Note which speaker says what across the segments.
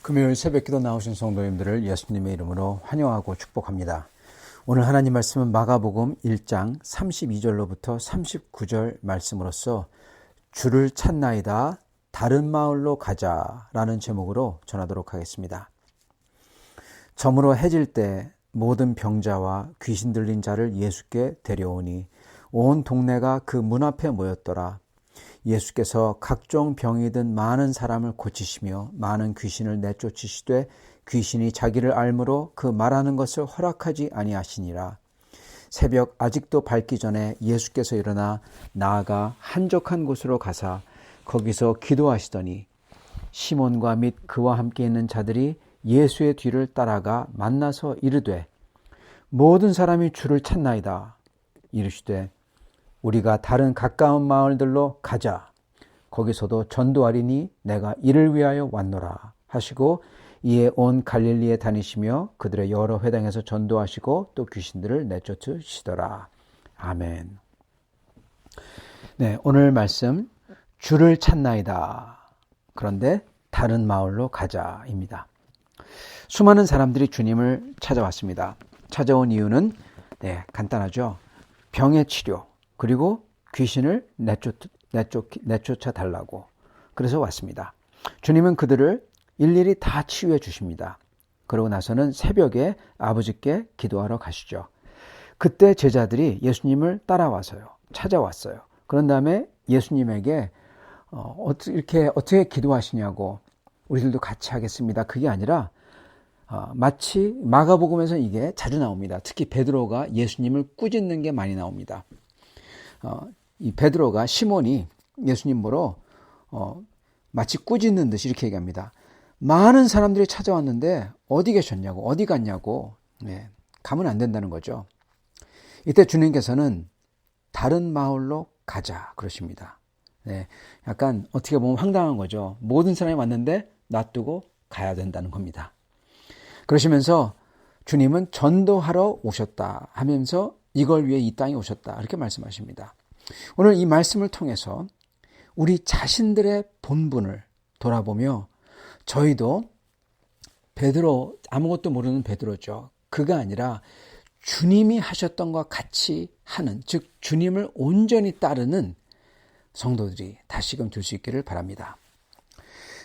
Speaker 1: 금요일 새벽기도 나오신 성도님들을 예수님의 이름으로 환영하고 축복합니다. 오늘 하나님 말씀은 마가복음 1장 32절로부터 39절 말씀으로서 주를 찾나이다 다른 마을로 가자라는 제목으로 전하도록 하겠습니다. 저물어 해질 때 모든 병자와 귀신 들린 자를 예수께 데려오니 온 동네가 그 문 앞에 모였더라. 예수께서 각종 병이 든 많은 사람을 고치시며 많은 귀신을 내쫓으시되 귀신이 자기를 알므로 그 말하는 것을 허락하지 아니하시니라. 새벽 아직도 밝기 전에 예수께서 일어나 나아가 한적한 곳으로 가사 거기서 기도하시더니 시몬과 및 그와 함께 있는 자들이 예수의 뒤를 따라가 만나서 이르되 모든 사람이 주를 찾나이다. 이르시되 우리가 다른 가까운 마을들로 가자. 거기서도 전도하리니 내가 이를 위하여 왔노라 하시고 이에 온 갈릴리에 다니시며 그들의 여러 회당에서 전도하시고 또 귀신들을 내쫓으시더라. 아멘. 네, 오늘 말씀 주를 찾나이다. 그런데 다른 마을로 가자입니다. 수많은 사람들이 주님을 찾아왔습니다. 찾아온 이유는 간단하죠. 병의 치료 그리고 귀신을 내쫓아 달라고 그래서 왔습니다. 주님은 그들을 일일이 다 치유해 주십니다. 그러고 나서는 새벽에 아버지께 기도하러 가시죠. 그때 제자들이 예수님을 따라와서요. 찾아왔어요. 그런 다음에 예수님에게 어떻게 기도하시냐고 우리들도 같이 하겠습니다. 그게 아니라 마치 마가복음에서 이게 자주 나옵니다. 특히 베드로가 예수님을 꾸짖는 게 많이 나옵니다. 이 베드로가 시몬이 예수님 보러 마치 꾸짖는 듯이 이렇게 얘기합니다. 많은 사람들이 찾아왔는데 어디 계셨냐고 어디 갔냐고 가면 안 된다는 거죠. 이때 주님께서는 다른 마을로 가자 그러십니다. 약간 어떻게 보면 황당한 거죠. 모든 사람이 왔는데 놔두고 가야 된다는 겁니다. 그러시면서 주님은 전도하러 오셨다 하면서 이걸 위해 이 땅에 오셨다 이렇게 말씀하십니다. 오늘 이 말씀을 통해서 우리 자신들의 본분을 돌아보며 저희도 베드로 아무것도 모르는 베드로죠. 그가 아니라 주님이 하셨던 것과 같이 하는 즉 주님을 온전히 따르는 성도들이 다시금 될 수 있기를 바랍니다.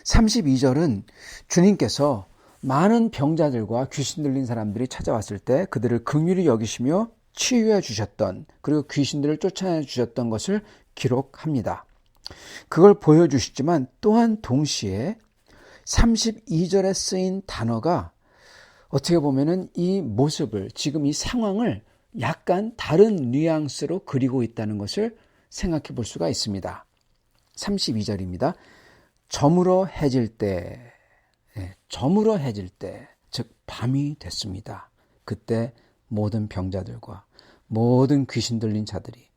Speaker 1: 32절은 주님께서 많은 병자들과 귀신 들린 사람들이 찾아왔을 때 그들을 긍휼히 여기시며 치유해 주셨던 그리고 귀신들을 쫓아내 주셨던 것을 기록합니다. 그걸 보여주시지만 또한 동시에 32절에 쓰인 단어가 어떻게 보면은 이 모습을 지금 이 상황을 약간 다른 뉘앙스로 그리고 있다는 것을 생각해 볼 수가 있습니다. 32절입니다. 저물어 해질 때, 즉 밤이 됐습니다. 그때 모든 병자들과 모든 귀신 들린 자들이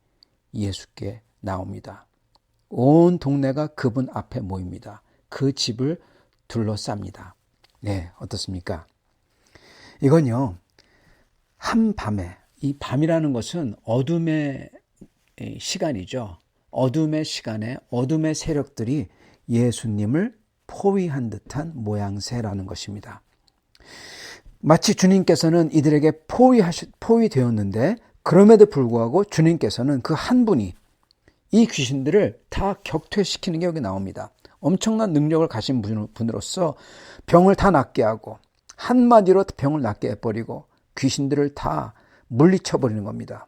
Speaker 1: 예수께 나옵니다. 온 동네가 그분 앞에 모입니다. 그 집을 둘러쌉니다. 어떻습니까? 이건요, 한밤에, 이 밤이라는 것은 어둠의 시간이죠. 어둠의 시간에 어둠의 세력들이 예수님을 포위한 듯한 모양새라는 것입니다. 마치 주님께서는 이들에게 포위되었는데 그럼에도 불구하고 주님께서는 그 한 분이 이 귀신들을 다 격퇴시키는 게 여기 나옵니다. 엄청난 능력을 가진 분으로서 병을 다 낫게 하고 한마디로 병을 낫게 해버리고 귀신들을 다 물리쳐버리는 겁니다.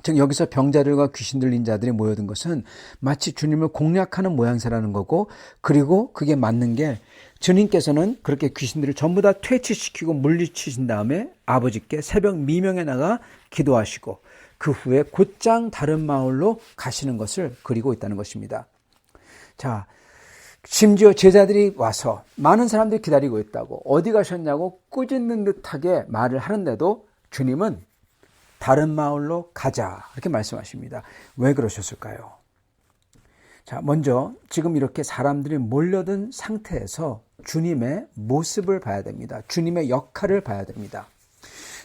Speaker 1: 즉 여기서 병자들과 귀신 들린 자들이 모여든 것은 마치 주님을 공략하는 모양새라는 거고, 그리고 그게 맞는 게 주님께서는 그렇게 귀신들을 전부 다 퇴치시키고 물리치신 다음에 아버지께 새벽 미명에 나가 기도하시고 그 후에 곧장 다른 마을로 가시는 것을 그리고 있다는 것입니다. 자, 심지어 제자들이 와서 많은 사람들이 기다리고 있다고 어디 가셨냐고 꾸짖는 듯하게 말을 하는데도 주님은 다른 마을로 가자 이렇게 말씀하십니다. 왜 그러셨을까요? 자, 먼저 지금 이렇게 사람들이 몰려든 상태에서 주님의 모습을 봐야 됩니다. 주님의 역할을 봐야 됩니다.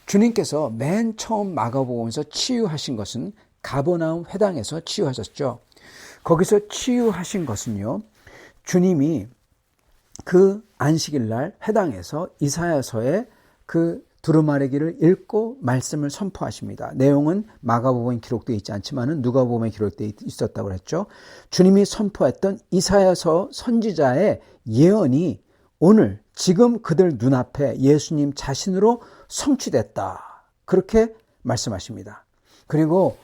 Speaker 1: 주님께서 맨 처음 마가복음에서 치유하신 것은 가버나움 회당에서 치유하셨죠. 거기서 치유하신 것은요, 주님이 그 안식일 날 회당에서 이사야서의 그 두루마리기를 읽고 말씀을 선포하십니다. 내용은 마가복음에 기록되어 있지 않지만 누가복음에 기록되어 있었다고 했죠. 주님이 선포했던 이사야서 선지자의 예언이 오늘 지금 그들 눈앞에 예수님 자신으로 성취됐다. 그렇게 말씀하십니다. 그리고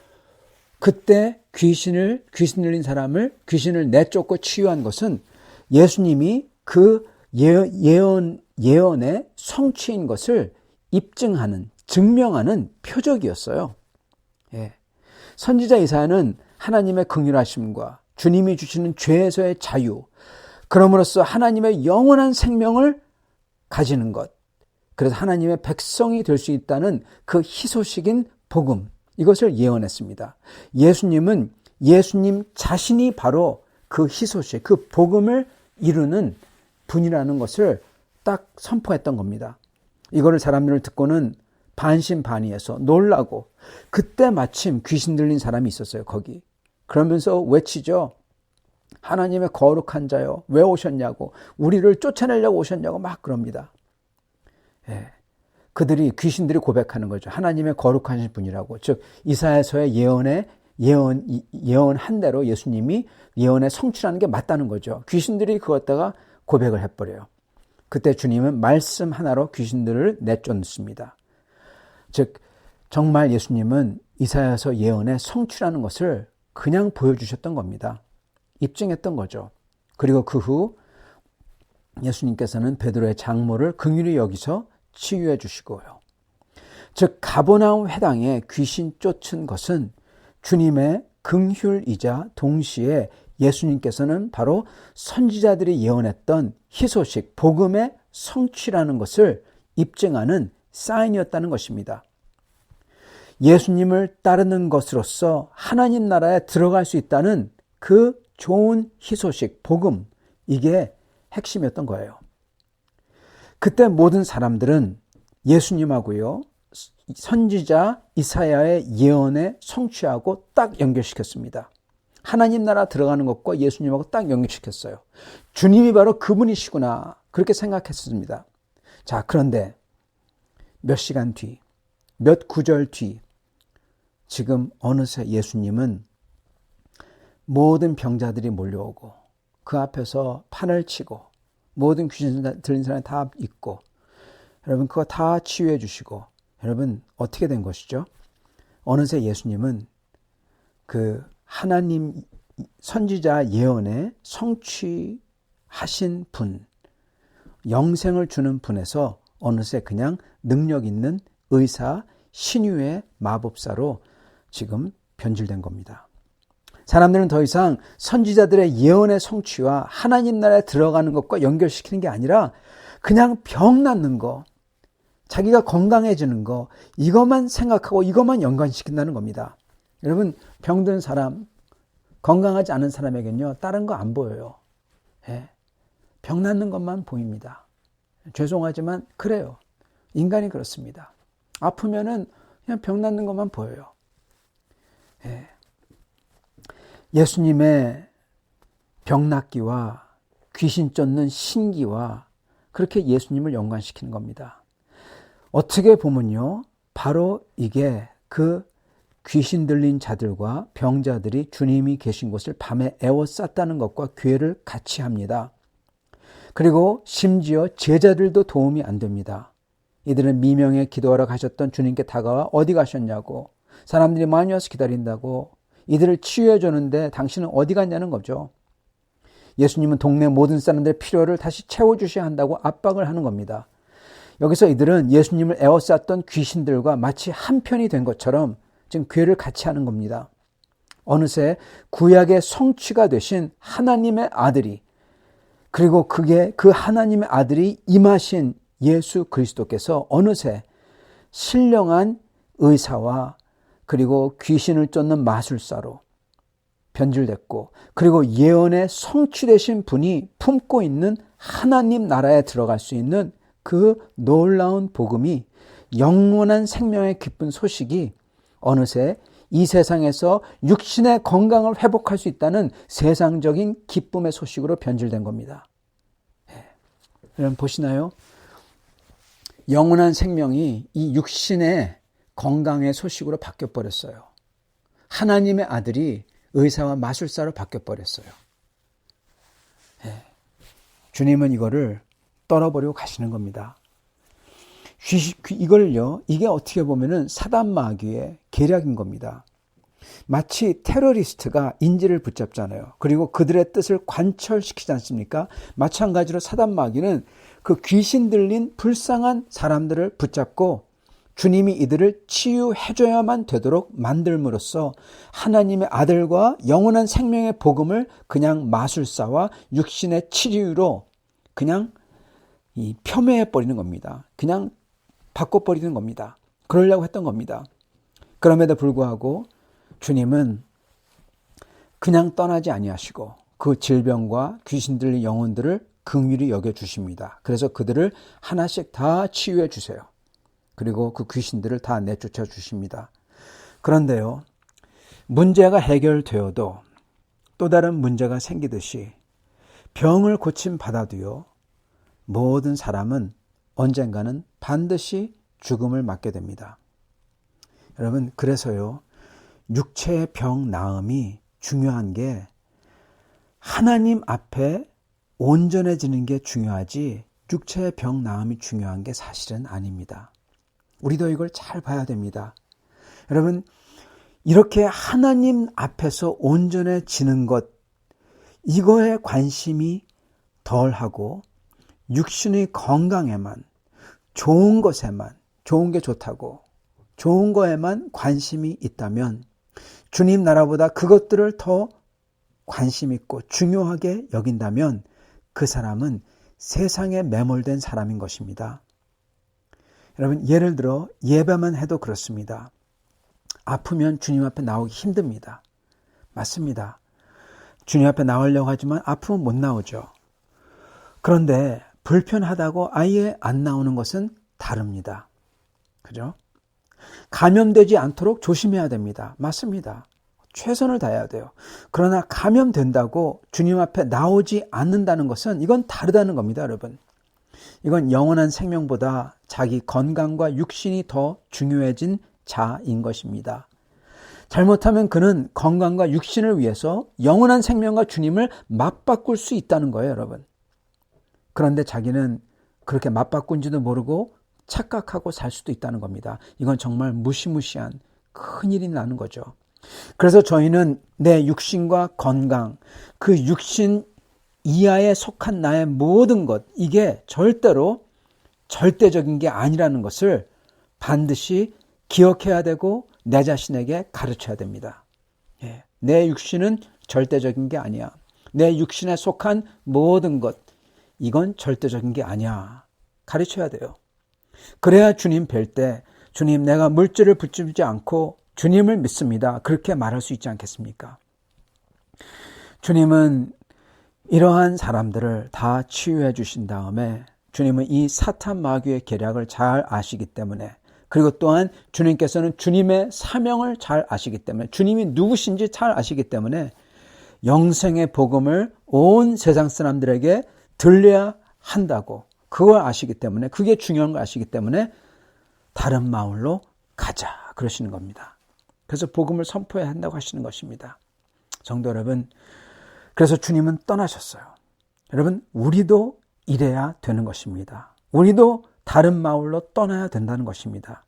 Speaker 1: 그때 귀신 들린 사람을 귀신을 내쫓고 치유한 것은 예수님이 그 예언의 성취인 것을 입증하는, 증명하는 표적이었어요. 예. 선지자 이사야는 하나님의 긍휼하심과 주님이 주시는 죄에서의 자유, 그럼으로써 하나님의 영원한 생명을 가지는 것, 그래서 하나님의 백성이 될 수 있다는 그 희소식인 복음, 이것을 예언했습니다. 예수님은 예수님 자신이 바로 그 희소식, 그 복음을 이루는 분이라는 것을 딱 선포했던 겁니다. 이거를 사람들을 듣고는 반신반의해서 놀라고, 그때 마침 귀신 들린 사람이 있었어요, 거기. 그러면서 외치죠. 하나님의 거룩한 자요, 왜 오셨냐고, 우리를 쫓아내려고 오셨냐고 막 그럽니다. 예. 그들이, 귀신들이 고백하는 거죠. 하나님의 거룩하신 분이라고. 즉 이사야서의 예언한 대로 예수님이 예언의 성취라는 게 맞다는 거죠. 귀신들이 그것다가 고백을 해버려요. 그때 주님은 말씀 하나로 귀신들을 내쫓습니다. 즉 정말 예수님은 이사야서 예언의 성취라는 것을 그냥 보여주셨던 겁니다. 입증했던 거죠. 그리고 그 후 예수님께서는 베드로의 장모를 긍휼히 여기서 치유해 주시고요. 즉 가버나움 회당에 귀신 쫓은 것은 주님의 긍휼이자 동시에 예수님께서는 바로 선지자들이 예언했던 희소식, 복음의 성취라는 것을 입증하는 사인이었다는 것입니다. 예수님을 따르는 것으로서 하나님 나라에 들어갈 수 있다는 그 좋은 희소식, 복음, 이게 핵심이었던 거예요. 그때 모든 사람들은 예수님하고요, 선지자 이사야의 예언에 성취하고 딱 연결시켰습니다. 하나님 나라 들어가는 것과 예수님하고 딱 연결시켰어요. 주님이 바로 그분이시구나, 그렇게 생각했습니다. 자, 그런데 몇 시간 뒤, 몇 구절 뒤, 지금 어느새 예수님은 모든 병자들이 몰려오고 그 앞에서 판을 치고 모든 귀신 들린 사람이 다 있고, 여러분 그거 다 치유해 주시고, 여러분 어떻게 된 것이죠? 어느새 예수님은 그 하나님 선지자 예언에 성취하신 분, 영생을 주는 분에서 어느새 그냥 능력 있는 의사, 신유의 마법사로 지금 변질된 겁니다. 사람들은 더 이상 선지자들의 예언의 성취와 하나님 나라에 들어가는 것과 연결시키는 게 아니라 그냥 병 낫는 거, 자기가 건강해지는 거, 이것만 생각하고 이것만 연관시킨다는 겁니다. 여러분 병든 사람, 건강하지 않은 사람에겐요 다른 거 안 보여요. 예. 병 낫는 것만 보입니다. 죄송하지만 그래요. 인간이 그렇습니다. 아프면은 그냥 병 낫는 것만 보여요. 예. 예수님의 병 낫기와 귀신 쫓는 신기와 그렇게 예수님을 연관시키는 겁니다. 어떻게 보면요, 바로 이게 그 귀신 들린 자들과 병자들이 주님이 계신 곳을 밤에 에워쌌다는 것과 괴를 같이 합니다. 그리고 심지어 제자들도 도움이 안 됩니다. 이들은 미명에 기도하러 가셨던 주님께 다가와 어디 가셨냐고, 사람들이 많이 와서 기다린다고 이들을 치유해 주는데 당신은 어디 갔냐는 거죠. 예수님은 동네 모든 사람들의 필요를 다시 채워주셔야 한다고 압박을 하는 겁니다. 여기서 이들은 예수님을 에워쌌던 귀신들과 마치 한편이 된 것처럼 지금 괴를 같이 하는 겁니다. 어느새 구약의 성취가 되신 하나님의 아들이, 그리고 그게 그 하나님의 아들이 임하신 예수 그리스도께서 어느새 신령한 의사와 그리고 귀신을 쫓는 마술사로 변질됐고, 그리고 예언의 성취되신 분이 품고 있는 하나님 나라에 들어갈 수 있는 그 놀라운 복음이, 영원한 생명의 기쁜 소식이 어느새 이 세상에서 육신의 건강을 회복할 수 있다는 세상적인 기쁨의 소식으로 변질된 겁니다. 여러분 보시나요? 영원한 생명이 이 육신의 건강의 소식으로 바뀌어버렸어요. 하나님의 아들이 의사와 마술사로 바뀌어버렸어요. 주님은 이거를 떨어버리고 가시는 겁니다. 이걸요, 이게 어떻게 보면은 사단 마귀의 계략인 겁니다. 마치 테러리스트가 인지를 붙잡잖아요. 그리고 그들의 뜻을 관철시키지 않습니까? 마찬가지로 사단 마귀는 그 귀신 들린 불쌍한 사람들을 붙잡고 주님이 이들을 치유해줘야만 되도록 만들므로써 하나님의 아들과 영원한 생명의 복음을 그냥 마술사와 육신의 치유로 그냥 폄훼해버리는 겁니다. 그냥 바꿔버리는 겁니다. 그러려고 했던 겁니다. 그럼에도 불구하고 주님은 그냥 떠나지 아니하시고 그 질병과 귀신 들린 영혼들을 긍휼히 여겨주십니다. 그래서 그들을 하나씩 다 치유해 주세요. 그리고 그 귀신들을 다 내쫓아 주십니다. 그런데요, 문제가 해결되어도 또 다른 문제가 생기듯이 병을 고침 받아도요, 모든 사람은 언젠가는 반드시 죽음을 맞게 됩니다. 여러분, 그래서요, 육체의 병 나음이 중요한 게 하나님 앞에 온전해지는 게 중요하지 육체의 병 나음이 중요한 게 사실은 아닙니다. 우리도 이걸 잘 봐야 됩니다. 여러분, 이렇게 하나님 앞에서 온전해지는 것, 이거에 관심이 덜하고 육신의 건강에만, 좋은 것에만, 좋은 게 좋다고 좋은 거에만 관심이 있다면 주님 나라보다 그것들을 더 관심 있고 중요하게 여긴다면 그 사람은 세상에 매몰된 사람인 것입니다. 여러분, 예를 들어 예배만 해도 그렇습니다. 아프면 주님 앞에 나오기 힘듭니다. 맞습니다. 주님 앞에 나오려고 하지만 아프면 못 나오죠. 그런데 불편하다고 아예 안 나오는 것은 다릅니다. 그죠? 감염되지 않도록 조심해야 됩니다. 맞습니다. 최선을 다해야 돼요. 그러나 감염된다고 주님 앞에 나오지 않는다는 것은 이건 다르다는 겁니다, 여러분. 이건 영원한 생명보다 자기 건강과 육신이 더 중요해진 자인 것입니다. 잘못하면 그는 건강과 육신을 위해서 영원한 생명과 주님을 맞바꿀 수 있다는 거예요, 여러분. 그런데 자기는 그렇게 맞바꾼지도 모르고 착각하고 살 수도 있다는 겁니다. 이건 정말 무시무시한 큰일이 나는 거죠. 그래서 저희는 내 육신과 건강, 그 육신 이하에 속한 나의 모든 것, 이게 절대로 절대적인 게 아니라는 것을 반드시 기억해야 되고 내 자신에게 가르쳐야 됩니다. 내 육신은 절대적인 게 아니야. 내 육신에 속한 모든 것, 이건 절대적인 게 아니야. 가르쳐야 돼요. 그래야 주님 뵐 때 주님, 내가 물질을 붙이지 않고 주님을 믿습니다. 그렇게 말할 수 있지 않겠습니까? 주님은 이러한 사람들을 다 치유해 주신 다음에 주님은 이 사탄 마귀의 계략을 잘 아시기 때문에, 그리고 또한 주님께서는 주님의 사명을 잘 아시기 때문에, 주님이 누구신지 잘 아시기 때문에 영생의 복음을 온 세상 사람들에게 들려야 한다고, 그걸 아시기 때문에, 그게 중요한 걸 아시기 때문에 다른 마을로 가자 그러시는 겁니다. 그래서 복음을 선포해야 한다고 하시는 것입니다. 성도 여러분, 그래서 주님은 떠나셨어요. 여러분, 우리도 이래야 되는 것입니다. 우리도 다른 마을로 떠나야 된다는 것입니다.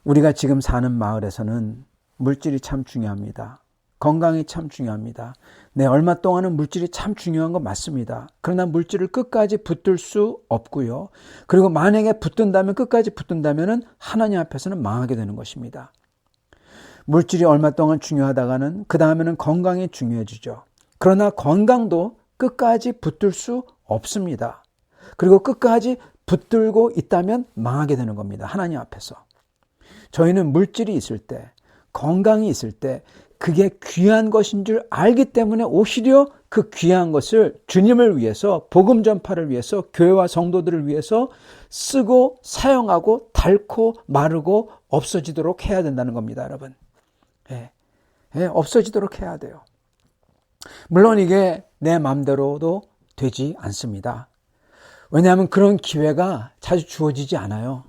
Speaker 1: 우리가 지금 사는 마을에서는 물질이 참 중요합니다. 건강이 참 중요합니다. 네, 얼마 동안은 물질이 참 중요한 건 맞습니다. 그러나 물질을 끝까지 붙들 수 없고요. 그리고 만약에 붙든다면 끝까지 붙든다면 하나님 앞에서는 망하게 되는 것입니다. 물질이 얼마 동안 중요하다가는 그 다음에는 건강이 중요해지죠. 그러나 건강도 끝까지 붙들 수 없습니다. 그리고 끝까지 붙들고 있다면 망하게 되는 겁니다. 하나님 앞에서. 저희는 물질이 있을 때, 건강이 있을 때 그게 귀한 것인 줄 알기 때문에 오히려 그 귀한 것을 주님을 위해서, 복음 전파를 위해서, 교회와 성도들을 위해서 쓰고 사용하고 닳고 마르고 없어지도록 해야 된다는 겁니다, 여러분. 없어지도록 해야 돼요. 물론 이게 내 마음대로도 되지 않습니다. 왜냐하면 그런 기회가 자주 주어지지 않아요.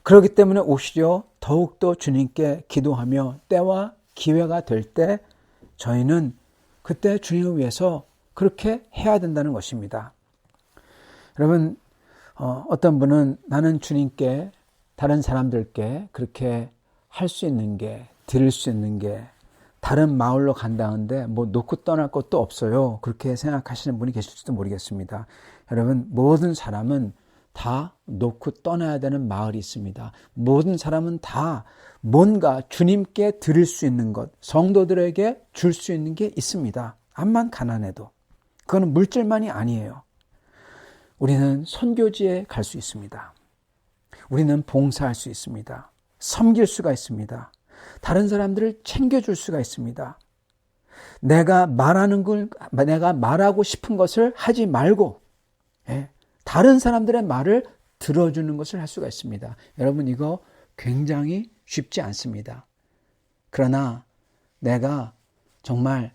Speaker 1: 그렇기 때문에 오히려 더욱더 주님께 기도하며 때와 기회가 될 때 저희는 그때 주님을 위해서 그렇게 해야 된다는 것입니다. 여러분, 어떤 분은 나는 주님께 다른 사람들께 그렇게 할 수 있는 게, 드릴 수 있는 게 다른 마을로 간다는데 뭐 놓고 떠날 것도 없어요. 그렇게 생각하시는 분이 계실지도 모르겠습니다. 여러분, 모든 사람은 다 놓고 떠나야 되는 마을이 있습니다. 모든 사람은 다 뭔가 주님께 드릴 수 있는 것, 성도들에게 줄 수 있는 게 있습니다. 암만 가난해도. 그건 물질만이 아니에요. 우리는 선교지에 갈 수 있습니다. 우리는 봉사할 수 있습니다. 섬길 수가 있습니다. 다른 사람들을 챙겨줄 수가 있습니다. 내가 말하고 싶은 것을 하지 말고 다른 사람들의 말을 들어주는 것을 할 수가 있습니다. 여러분, 이거 굉장히 쉽지 않습니다. 그러나 내가 정말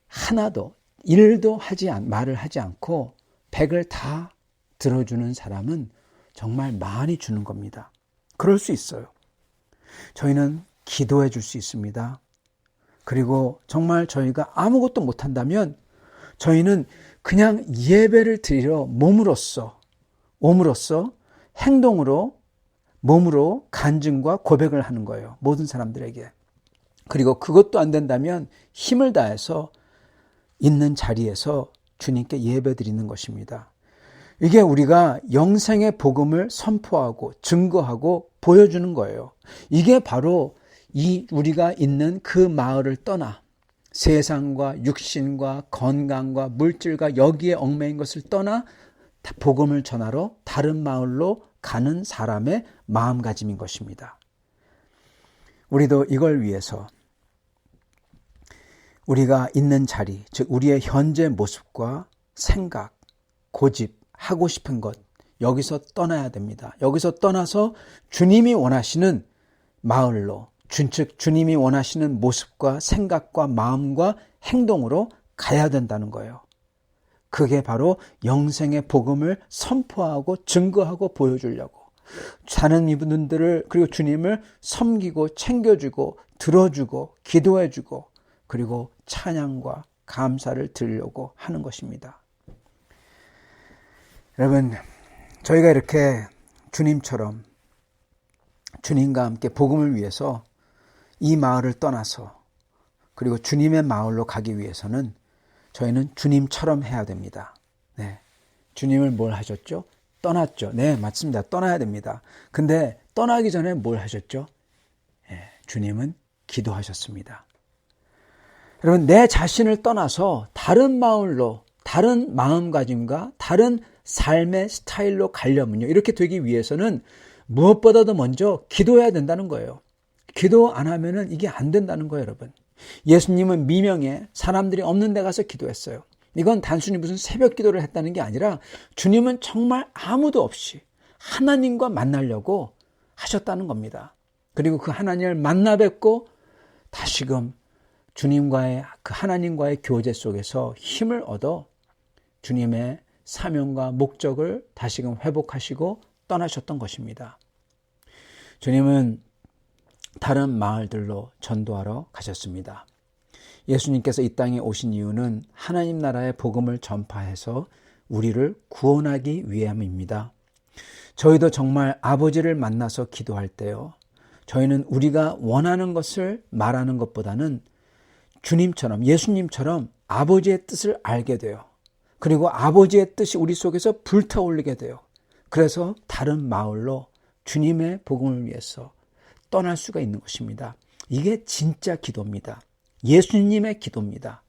Speaker 1: 하나도 일도 말을 하지 않고 100을 다 들어주는 사람은 정말 많이 주는 겁니다. 그럴 수 있어요. 저희는 기도해 줄 수 있습니다. 그리고 정말 저희가 아무것도 못한다면 저희는 그냥 예배를 드리러 몸으로써 행동으로 몸으로 간증과 고백을 하는 거예요. 모든 사람들에게. 그리고 그것도 안 된다면 힘을 다해서 있는 자리에서 주님께 예배 드리는 것입니다. 이게 우리가 영생의 복음을 선포하고 증거하고 보여주는 거예요. 이게 바로 우리가 있는 그 마을을 떠나 세상과 육신과 건강과 물질과 여기에 얽매인 것을 떠나 복음을 전하러 다른 마을로 가는 사람의 마음가짐인 것입니다. 우리도 이걸 위해서 우리가 있는 자리, 즉 우리의 현재 모습과 생각, 고집, 하고 싶은 것, 여기서 떠나야 됩니다. 여기서 떠나서 주님이 원하시는 마을로, 즉 주님이 원하시는 모습과 생각과 마음과 행동으로 가야 된다는 거예요. 그게 바로 영생의 복음을 선포하고 증거하고 보여주려고 사는 이분들을, 그리고 주님을 섬기고 챙겨주고 들어주고 기도해주고 그리고 찬양과 감사를 드리려고 하는 것입니다. 여러분, 저희가 이렇게 주님처럼 주님과 함께 복음을 위해서 이 마을을 떠나서 그리고 주님의 마을로 가기 위해서는 저희는 주님처럼 해야 됩니다. 네, 주님을 뭘 하셨죠? 떠났죠. 네, 맞습니다. 떠나야 됩니다. 근데 떠나기 전에 뭘 하셨죠? 네, 주님은 기도하셨습니다. 여러분, 내 자신을 떠나서 다른 마을로, 다른 마음가짐과 다른 삶의 스타일로 가려면요, 이렇게 되기 위해서는 무엇보다도 먼저 기도해야 된다는 거예요. 기도 안 하면은 이게 안 된다는 거예요, 여러분. 예수님은 미명에 사람들이 없는 데 가서 기도했어요. 이건 단순히 무슨 새벽 기도를 했다는 게 아니라 주님은 정말 아무도 없이 하나님과 만나려고 하셨다는 겁니다. 그리고 그 하나님을 만나 뵙고 다시금 주님과의 그 하나님과의 교제 속에서 힘을 얻어 주님의 사명과 목적을 다시금 회복하시고 떠나셨던 것입니다. 주님은 다른 마을들로 전도하러 가셨습니다. 예수님께서 이 땅에 오신 이유는 하나님 나라의 복음을 전파해서 우리를 구원하기 위함입니다. 저희도 정말 아버지를 만나서 기도할 때요, 저희는 우리가 원하는 것을 말하는 것보다는 주님처럼, 예수님처럼 아버지의 뜻을 알게 돼요. 그리고 아버지의 뜻이 우리 속에서 불타올리게 돼요. 그래서 다른 마을로 주님의 복음을 위해서 떠날 수가 있는 것입니다. 이게 진짜 기도입니다. 예수님의 기도입니다.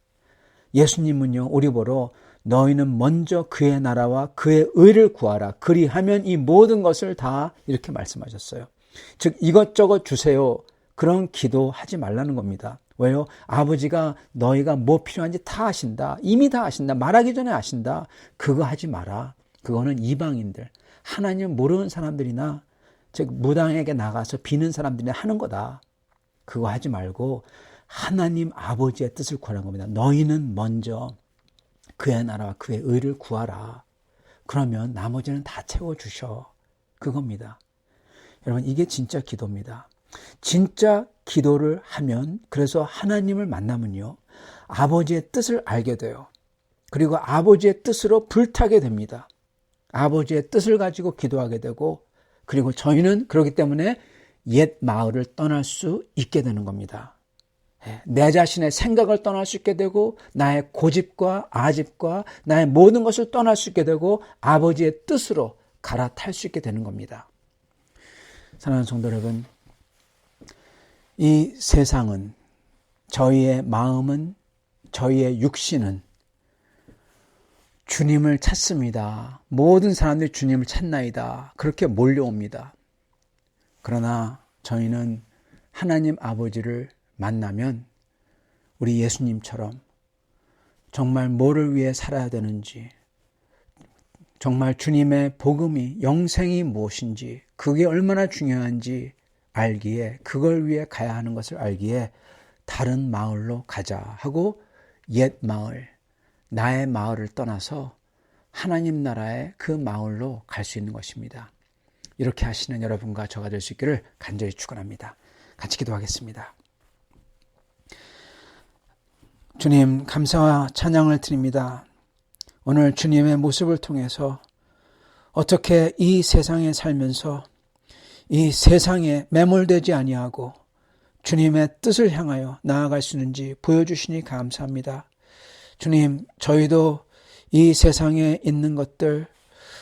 Speaker 1: 예수님은요, 우리 보러 너희는 먼저 그의 나라와 그의 의를 구하라. 그리하면 이 모든 것을 다 이렇게 말씀하셨어요. 즉 이것저것 주세요. 그런 기도하지 말라는 겁니다. 왜요? 아버지가 너희가 뭐 필요한지 다 아신다. 이미 다 아신다. 말하기 전에 아신다. 그거 하지 마라. 그거는 이방인들, 하나님 모르는 사람들이나 즉 무당에게 나가서 비는 사람들이 하는 거다. 그거 하지 말고 하나님 아버지의 뜻을 구하는 겁니다. 너희는 먼저 그의 나라와 그의 의를 구하라. 그러면 나머지는 다 채워주셔. 그겁니다. 여러분, 이게 진짜 기도입니다. 진짜 기도를 하면, 그래서 하나님을 만나면요, 아버지의 뜻을 알게 돼요. 그리고 아버지의 뜻으로 불타게 됩니다. 아버지의 뜻을 가지고 기도하게 되고, 그리고 저희는 그렇기 때문에 옛 마을을 떠날 수 있게 되는 겁니다. 내 자신의 생각을 떠날 수 있게 되고, 나의 고집과 아집과 나의 모든 것을 떠날 수 있게 되고, 아버지의 뜻으로 갈아탈 수 있게 되는 겁니다. 사랑하는 성도 여러분, 이 세상은, 저희의 마음은, 저희의 육신은 주님을 찾습니다. 모든 사람들이 주님을 찾나이다. 그렇게 몰려옵니다. 그러나 저희는 하나님 아버지를 만나면 우리 예수님처럼 정말 뭐를 위해 살아야 되는지, 정말 주님의 복음이, 영생이 무엇인지, 그게 얼마나 중요한지 알기에, 그걸 위해 가야 하는 것을 알기에 다른 마을로 가자 하고 옛 마을, 나의 마을을 떠나서 하나님 나라의 그 마을로 갈 수 있는 것입니다. 이렇게 하시는 여러분과 저가 될 수 있기를 간절히 축원합니다. 같이 기도하겠습니다. 주님, 감사와 찬양을 드립니다. 오늘 주님의 모습을 통해서 어떻게 이 세상에 살면서 이 세상에 매몰되지 아니하고 주님의 뜻을 향하여 나아갈 수 있는지 보여주시니 감사합니다. 주님, 저희도 이 세상에 있는 것들,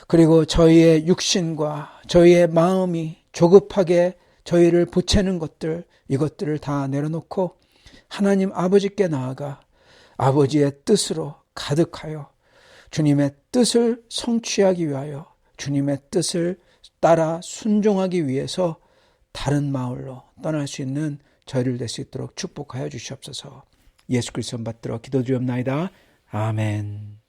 Speaker 1: 그리고 저희의 육신과 저희의 마음이 조급하게 저희를 보채는 것들, 이것들을 다 내려놓고 하나님 아버지께 나아가 아버지의 뜻으로 가득하여 주님의 뜻을 성취하기 위하여, 주님의 뜻을 따라 순종하기 위해서 다른 마을로 떠날 수 있는 저희를 될 수 있도록 축복하여 주시옵소서. 예수 그리스도 받들어 기도드리옵나이다. 아멘.